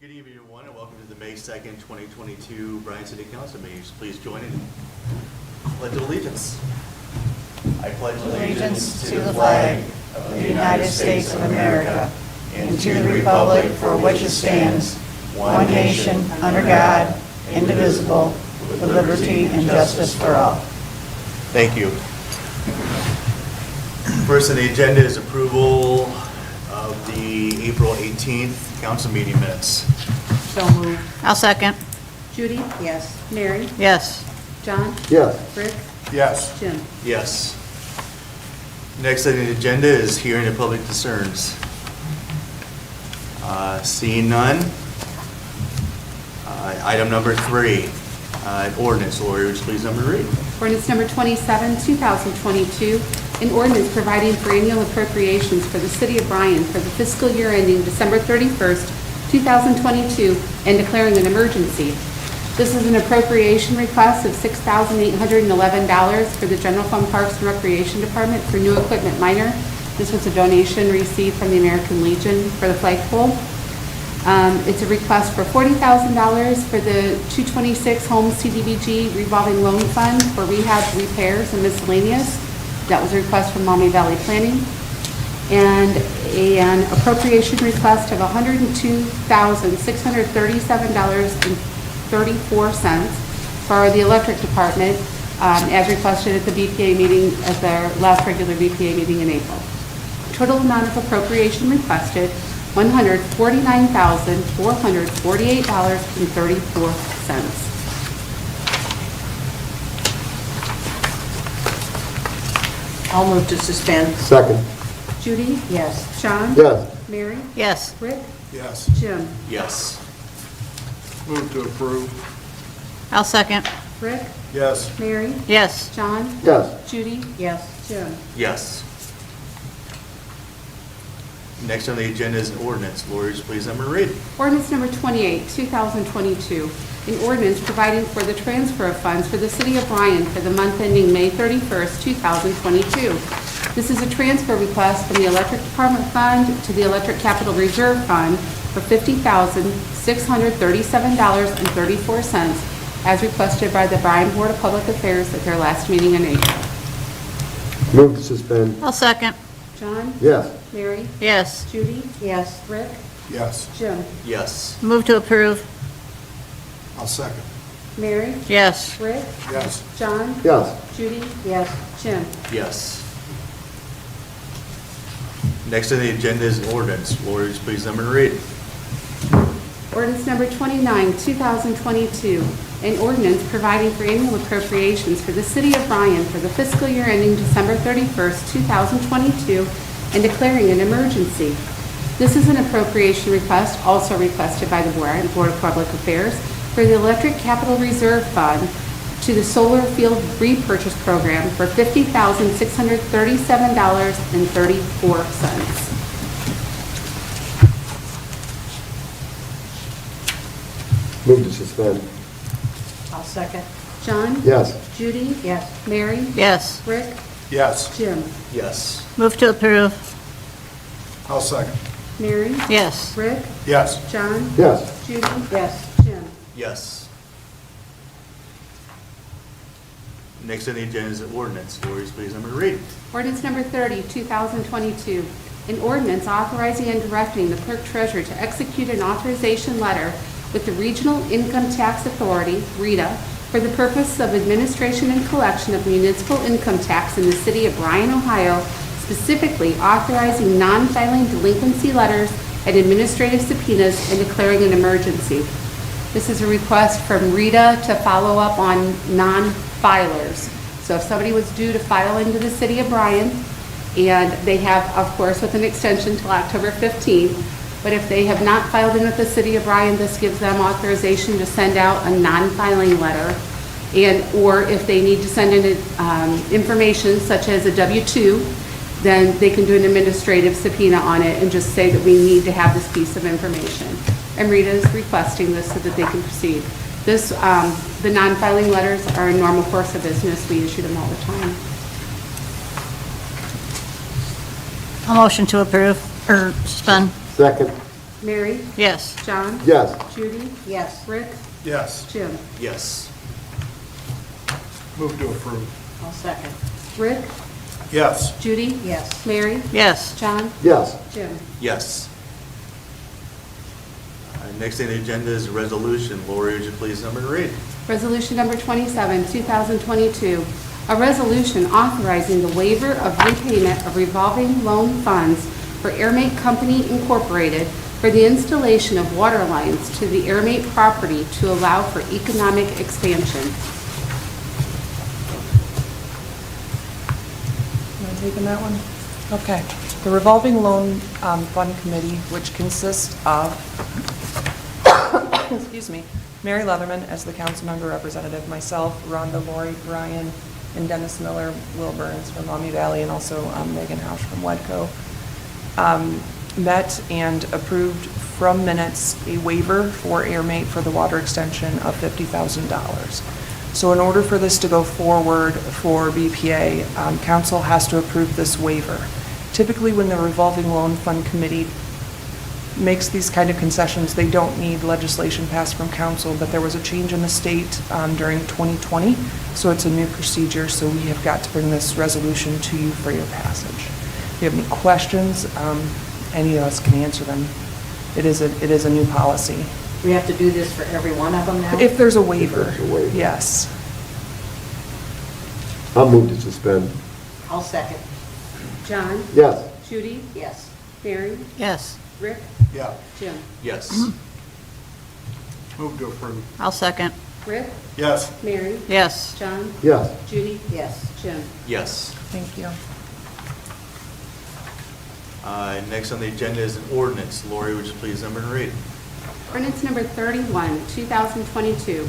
Good evening, everyone, and welcome to the May 2nd, 2022 Bryan City Council meeting. Please join in pledge of allegiance. I pledge allegiance to the flag of the United States of America and to the republic for which it stands, one nation, under God, indivisible, with liberty and justice for all. Thank you. First on the agenda is approval of the April 18th council meeting minutes. So moved. I'll second. Judy? Yes. Mary? Yes. John? Yes. Rick? Yes. Jim? Yes. Next on the agenda is hearing of public concerns. Seeing none. Item number 3, ordinance. Lori, would you please number read? Ordinance number 27, 2022, an ordinance providing for annual appropriations for the city of Bryan for the fiscal year ending December 31st, 2022, and declaring an emergency. This is an appropriation request of $6,811 for the General Fund Parks and Recreation Department for new equipment minor. This was a donation received from the American Legion for the flagpole. It's a request for $40,000 for the 226 Home CDBG revolving loan fund for rehab, repairs, and miscellaneous. That was a request from Maumee Valley Planning. And an appropriation request of $102,637.34 for the electric department, as requested at the BPA meeting, at their last regular BPA meeting in April. Total amount of appropriation requested, $149,448.34. I'll move to suspend. Second. Judy? Yes. John? Yes. Mary? Yes. Rick? Yes. Jim? Yes. Move to approve. I'll second. Rick? Yes. Mary? Yes. John? Yes. Judy? Yes. Jim? Yes. Next on the agenda is an ordinance. Lori, would you please number read? Ordinance number 28, 2022, an ordinance providing for the transfer of funds for the city of Bryan for the month ending May 31st, 2022. This is a transfer request from the Electric Department Fund to the Electric Capital Reserve Fund for $50,637.34 as requested by the Bryan Board of Public Affairs at their last meeting in April. Move to suspend. I'll second. John? Yes. Mary? Yes. Judy? Yes. Rick? Yes. Jim? Yes. Move to approve. I'll second. Mary? Yes. Rick? Yes. John? Yes. Judy? Yes. Jim? Yes. Next on the agenda is an ordinance. Lori, would you please number read? Ordinance number 29, 2022, an ordinance providing for annual appropriations for the city of Bryan for the fiscal year ending December 31st, 2022, and declaring an emergency. This is an appropriation request also requested by the Bryan Board of Public Affairs for the Electric Capital Reserve Fund to the solar field repurchase program for $50,637.34. Move to suspend. I'll second. John? Yes. Judy? Yes. Mary? Yes. Rick? Yes. Jim? Yes. Move to approve. I'll second. Mary? Yes. Rick? Yes. John? Yes. Judy? Yes. Jim? Yes. Next on the agenda is an ordinance. Lori, would you please number read? Ordinance number 30, 2022, an ordinance authorizing and directing the Clerk-Treasurer to execute an authorization letter with the Regional Income Tax Authority, RITA, for the purpose of administration and collection of municipal income tax in the city of Bryan, Ohio, specifically authorizing non-filing delinquency letters and administrative subpoenas and declaring an emergency. This is a request from RITA to follow up on non-filers. So if somebody was due to file into the city of Bryan, and they have, of course, with an extension till October 15th, but if they have not filed in with the city of Bryan, this gives them authorization to send out a non-filing letter. Or if they need to send in information such as a W-2, then they can do an administrative subpoena on it and just say that we need to have this piece of information. And Rita is requesting this so that they can proceed. This, the non-filing letters are a normal course of business. We issue them all the time. A motion to approve or suspend. Second. Mary, Yes. John, Yes. Judy, Yes. Rick, Yes. Jim. Yes. Move to approve. I'll second. Rick, Yes. Judy, Yes. Mary, Yes. John, Yes. Jim. Yes. Next on the agenda is a resolution. Lori, would you please number and read? Resolution number 27, 2022, a resolution authorizing the waiver of repayment of revolving loan funds for Airmate Company Incorporated for the installation of water lines to the Airmate property to allow for economic expansion. Am I taking that one? Okay. The revolving loan fund committee, which consists of, excuse me, Mary Leatherman as the council member representative, myself, Rhonda, Lori, Bryan, and Dennis Miller, Will Burns from Maumee Valley, and also Megan Hausch from Wedco, met and approved from minutes a waiver for Airmate for the water extension of $50,000. So in order for this to go forward for BPA, council has to approve this waiver. Typically, when the revolving loan fund committee makes these kind of concessions, they don't need legislation passed from council, but there was a change in the state during 2020, so it's a new procedure, so we have got to bring this resolution to you for your passage. If you have any questions, any of us can answer them. It is a new policy. We have to do this for every one of them now? If there's a waiver. If there's a waiver. Yes. I'll move to suspend. I'll second. John, Yes. Judy, Yes. Mary, Yes. Rick, Yeah. Jim. Yes. Move to approve. I'll second. Rick, Yes. Mary, Yes. John, Yes. Judy, Yes. Jim. Yes. Thank you. Next on the agenda is an ordinance. Lori, would you please number and read? Ordinance number 31, 2022,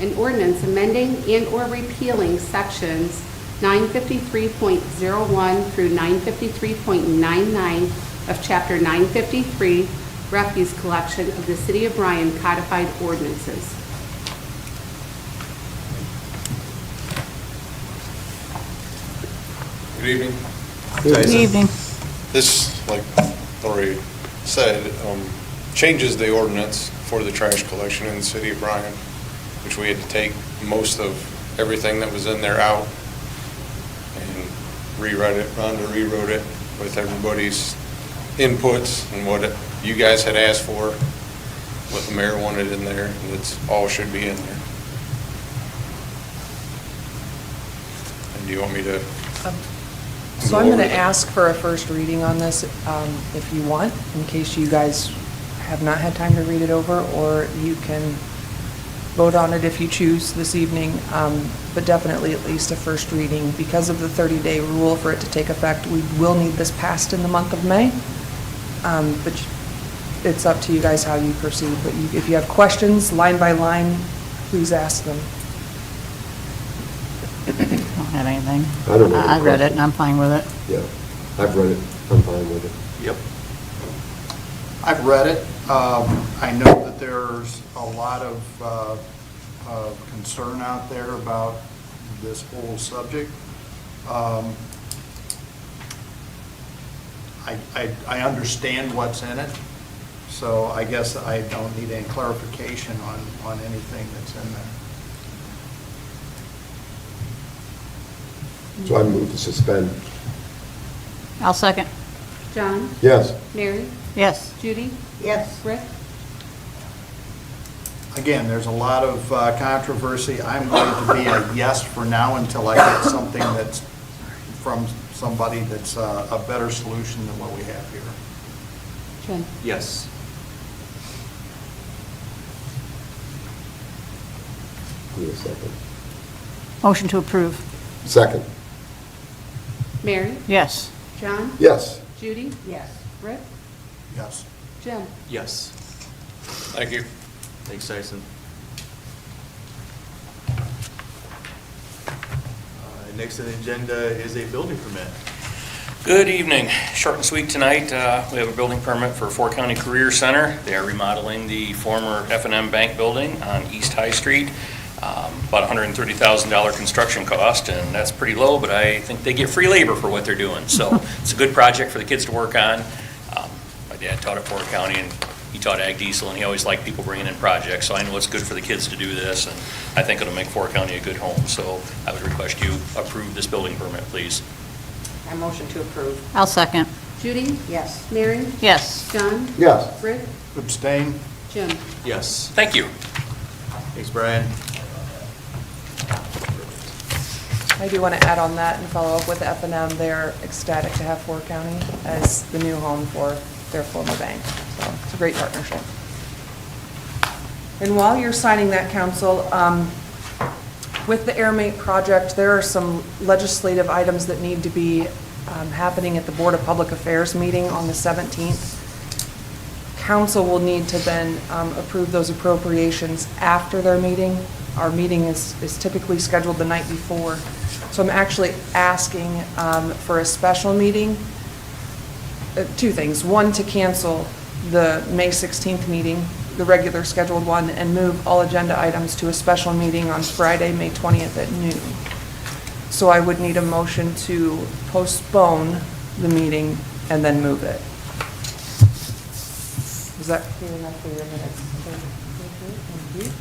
an ordinance amending and/or repealing sections 953.01 through 953.99 of Chapter 953, Refuse Collection of the City of Bryan Codified Ordinances. Good evening. Good evening. This, like Lori said, changes the ordinance for the trash collection in the city of Bryan, which we had to take most of everything that was in there out and rewrite it. Rhonda rewrote it with everybody's inputs and what you guys had asked for, what the mayor wanted in there, and it's all should be in there. And do you want me to? So I'm going to ask for a first reading on this, if you want, in case you guys have not had time to read it over, or you can vote on it if you choose this evening, but definitely at least a first reading. Because of the 30-day rule for it to take effect, we will need this passed in the month of May. But it's up to you guys how you proceed. But if you have questions, line by line, please ask them. I don't have anything. I don't have any I read it questions. and I'm fine with it. Yeah, I've read it. I'm fine with it. Yep. I've read it. I know that there's a lot of concern out there about this whole subject. I understand what's in it, so I guess I don't need any clarification on anything that's in there. So I move to suspend. I'll second. John, Yes. Mary, Yes. Judy, Yes. Rick, Again, there's a lot of controversy. I'm going to be a yes for now until I get something that's from somebody that's a better solution than what we have here. Jim. Yes. Need a second. Motion to approve. Second. Mary, Yes. John, Yes. Judy, Yes. Rick, Yes. Jim. Yes. Thank you. Thanks, Tyson. Next on the agenda is a building permit. Good evening. Short and sweet tonight. We have a building permit for Fort County Career Center. They are remodeling the former F&M Bank building on East High Street. About $130,000 construction cost, and that's pretty low, but I think they get free labor for what they're doing. So it's a good project for the kids to work on. My dad taught at Fort County and he taught ag diesel, and he always liked people bringing in projects, so I know it's good for the kids to do this, and I think it'll make Fort County a good home. So I would request you approve this building permit, please. I motion to approve. I'll second. Judy? Yes. Mary? Yes. John? Yes. Rick? Abstain? Jim? Yes. Thank you. Thanks, Brian. I do want to add on that and follow up with F&M. They're ecstatic to have Fort County as the new home for their former bank. So it's a great partnership. And while you're signing that, council, with the AirMate project, there are some legislative items that need to be happening at the Board of Public Affairs meeting on the 17th. Council will need to then approve those appropriations after their meeting. Our meeting is typically scheduled the night before. So I'm actually asking for a special meeting. Two things. One, to cancel the May 16th meeting, the regular scheduled one, and move all agenda items to a special meeting on Friday, May 20th at noon. So I would need a motion to postpone the meeting and then move it. Is that clear enough for your minutes? Thank you.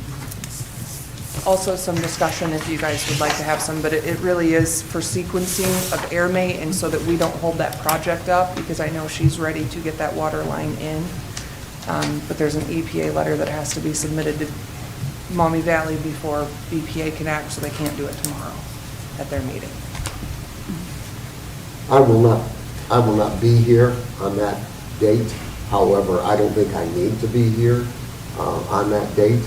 Also, some discussion if you guys would like to have some, but it really is for sequencing of AirMate and so that we don't hold that project up, because I know she's ready to get that water line in. But there's an EPA letter that has to be submitted to Maumee Valley before EPA can act, so they can't do it tomorrow at their meeting. I will not be here on that date. However, I don't think I need to be here on that date.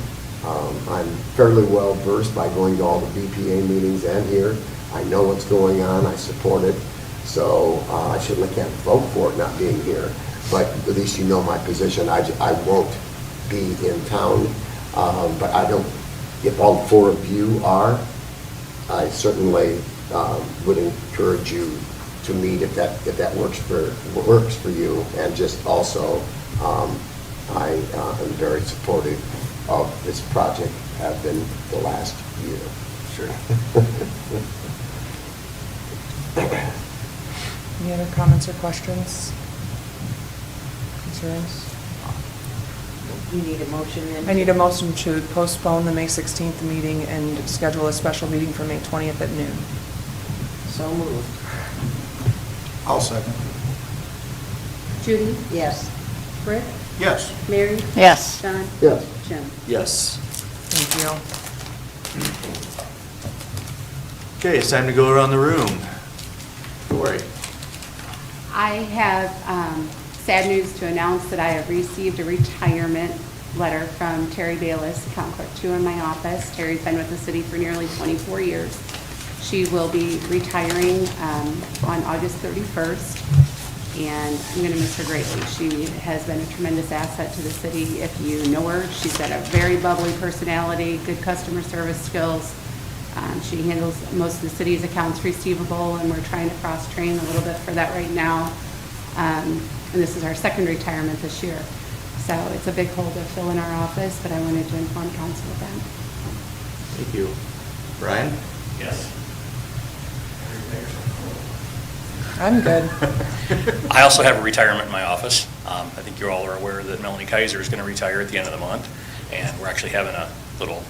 I'm fairly well versed by going to all the BPA meetings and here. I know what's going on, I support it, so I certainly can't vote for it not being here, but at least you know my position. I won't be in town, but I don't, if all four of you are, I certainly would encourage you to meet if that works for you, and just also, I am very supportive of this project, have been the last year. Sure. Any other comments or questions? Concerns? You need a motion then? I need a motion to postpone the May 16th meeting and schedule a special meeting for May 20th at noon. So moved. I'll second. Judy? Yes. Rick? Yes. Mary? Yes. John? Yes. Jim? Yes. Thank you. Okay, it's time to go around the room. Lori? I have sad news to announce that I have received a retirement letter from Terry Bayless, account clerk 2 in my office. Terry's been with the city for nearly 24 years. She will be retiring on August 31st, and I'm going to miss her greatly. She has been a tremendous asset to the city. If you know her, she's got a very bubbly personality, good customer service skills. She handles most of the city's accounts receivable, and we're trying to cross-train a little bit for that right now. And this is our second retirement this year. So it's a big hole to fill in our office, but I wanted to inform council of that. Thank you. Brian? Yes. I'm good. I also have a retirement in my office. I think you all are aware that Melanie Kaiser is going to retire at the end of the month, and we're actually having a little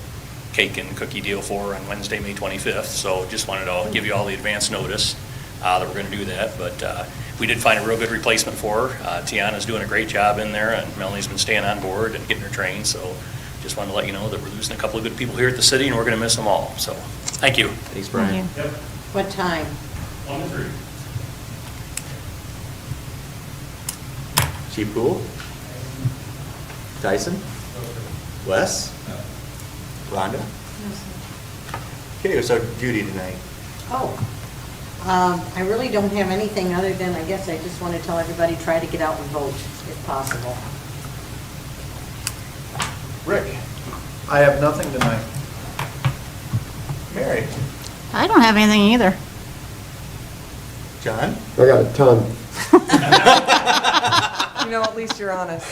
cake and cookie deal for her on Wednesday, May 25th. So just wanted to give you all the advance notice that we're going to do that. But we did find a real good replacement for her. Tiana's doing a great job in there, and Melanie's been staying on board and getting her trained. So just wanted to let you know that we're losing a couple of good people here at the city, and we're going to miss them all. So thank you. Thanks, Brian. Thank you. What time? 1 to 3. Chief Poole? Tyson? Wes? Rhonda? Okay, so Judy tonight. Oh, I really don't have anything other than, I guess I just want to tell everybody, try to get out and vote if possible. Rick? I have nothing tonight. Mary? I don't have anything either. John? I got a ton. You know, at least you're honest.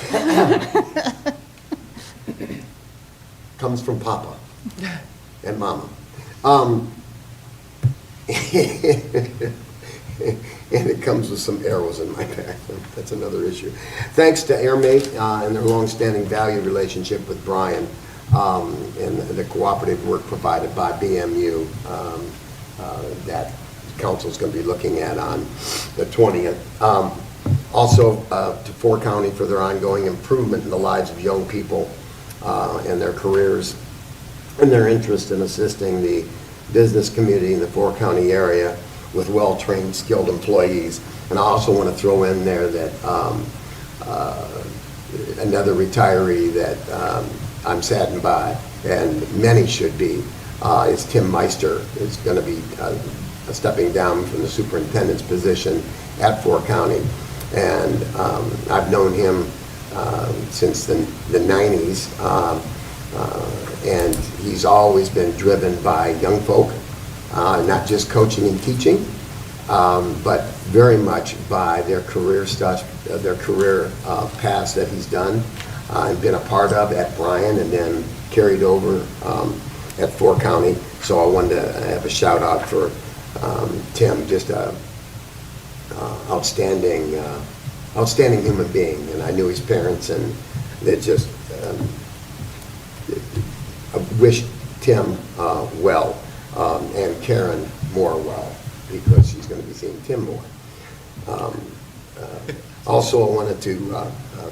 Comes from Papa and Mama. and it comes with some arrows in my back. That's another issue. Thanks to AirMate and their longstanding value relationship with Bryan and the cooperative work provided by BMU that council's going to be looking at on the 20th. Also to Fort County for their ongoing improvement in the lives of young people and their careers and their interest in assisting the business community in the Fort County area with well-trained, skilled employees. And I also want to throw in there that another retiree that I'm saddened by, and many should be, is Tim Meister. Is going to be stepping down from the superintendent's position at Fort County. And I've known him since the 90s, and he's always been driven by young folk, not just coaching and teaching, but very much by their career stuff, their career paths that he's done and been a part of at Bryan and then carried over at Fort County. So I wanted to have a shout out for Tim, just a outstanding human being. And I knew his parents, and they just I wish Tim well, and Karen more well, because she's going to be seeing Tim more. Also, I wanted to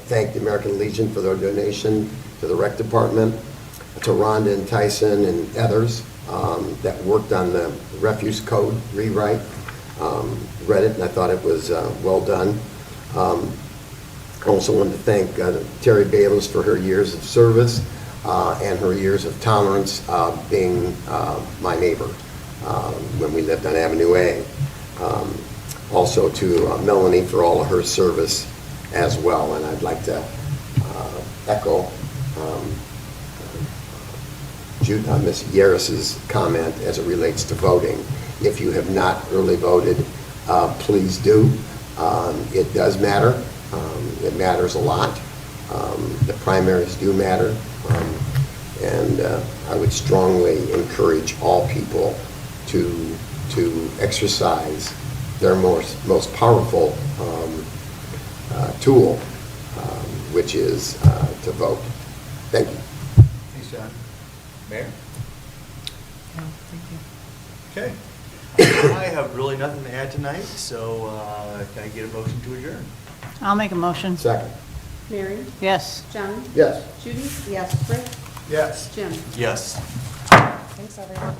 thank the American Legion for their donation to the rec department, to Rhonda and Tyson and others that worked on the refuse code rewrite. Read it, and I thought it was well done. I also wanted to thank Terry Bayless for her years of service and her years of tolerance being my neighbor when we lived on Avenue A. Also to Melanie for all of her service as well. And I'd like to echo Ms. Yaris's comment as it relates to voting. If you have not early voted, please do. It does matter. It matters a lot. The primaries do matter. And I would strongly encourage all people to exercise their most powerful tool, which is to vote. Thank you. Thanks, John. Mayor? No, thank you. Okay. I have really nothing to add tonight, so can I get a motion to adjourn? I'll make a motion. Second. Mary? Yes. John? Yes. Judy? Yes. Rick? Yes. Jim? Yes. Thanks, everyone.